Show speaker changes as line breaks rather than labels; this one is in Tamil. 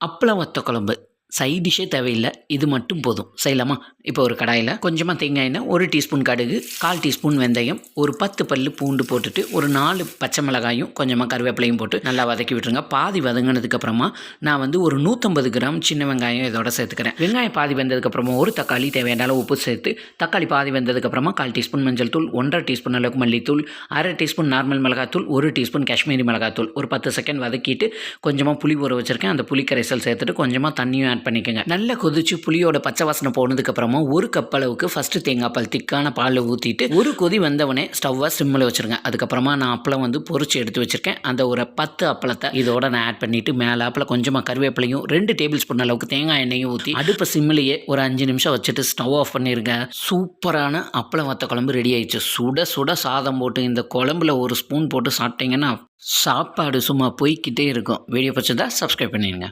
அப்பளம் வத்த குழம்பு சைட் டிஷ்ஷே தேவையில்லை, இது மட்டும் போதும். செய்யலாமா? இப்போ ஒரு கடாயில் கொஞ்சமாக தேங்காய் எண்ணெய், 1 டீஸ்பூன் கடுகு, 1/4 டீஸ்பூன் வெந்தயம், ஒரு 10 பல்லு பூண்டு போட்டுட்டு ஒரு 4 பச்சை மிளகாயும் கொஞ்சமாக கருவேப்பிலையும் போட்டு நல்லா வதக்கி விட்டுருங்க. பாதி வதங்கினதுக்கப்புறமா நான் வந்து ஒரு 150 கிராம் சின்ன வெங்காயம் இதோட சேர்த்துக்கிறேன். வெங்காயம் பாதி வெந்ததுக்கப்புறமா ஒரு தக்காளி தேவையான அளவு உப்பு சேர்த்து, தக்காளி பாதி வெந்ததுக்கப்புறமா 1/4 டீஸ்பூன் மஞ்சள் தூள், 1/2 டீஸ்பூன் அளவுக்கு மல்லித்தூள், 1/2 டீஸ்பூன் நார்மல் மிளகாத்தூள், 1 டீஸ்பூன் காஷ்மீரி மிளகாத்தூள், ஒரு 10 செகண்ட் வதக்கிட்டு கொஞ்சமாக புளி ஊற வச்சுருக்கேன், அந்த புளி கரைசல் சேர்த்துட்டு கொஞ்சமாக தண்ணியும் ஆட் பண்ணிக்கோங்க. நல்லா கொதிச்சு புளியோட பச்சை வாசனை போனதுக்கப்புறமா ஒரு கப் அளவுக்கு ஃபஸ்ட்டு தேங்காய் பால் திக்கான பால் ஊற்றிட்டு ஒரு கொதி வந்தவனே ஸ்டவ்வை சிம்மில் வச்சுருங்க. அதுக்கப்புறமா நான் அப்பளம் வந்து பொரிச்சு எடுத்து வச்சுருக்கேன். அந்த ஒரு 10 அப்பளத்தை இதோட நான் ஆட் பண்ணிவிட்டு மேலே அப்பளம் கொஞ்சமாக கருவேப்பிலையும் 2 டேபிள் ஸ்பூன் அளவுக்கு தேங்காய் எண்ணெயும் ஊற்றி அடுப்பை சிம்மிலேயே ஒரு 5 நிமிஷம் வச்சுட்டு ஸ்டவ் ஆஃப் பண்ணிடுங்க. சூப்பரான அப்பளம் வத்த குழம்பு ரெடி ஆயிடுச்சு. சுட சுட சாதம் போட்டு இந்த குழம்புல ஒரு ஸ்பூன் போட்டு சாப்பிட்டீங்கன்னா சாப்பாடு சும்மா போய்கிட்டே இருக்கும். வீடியோ பிடிச்சிருந்தா சப்ஸ்கிரைப் பண்ணிடுங்க.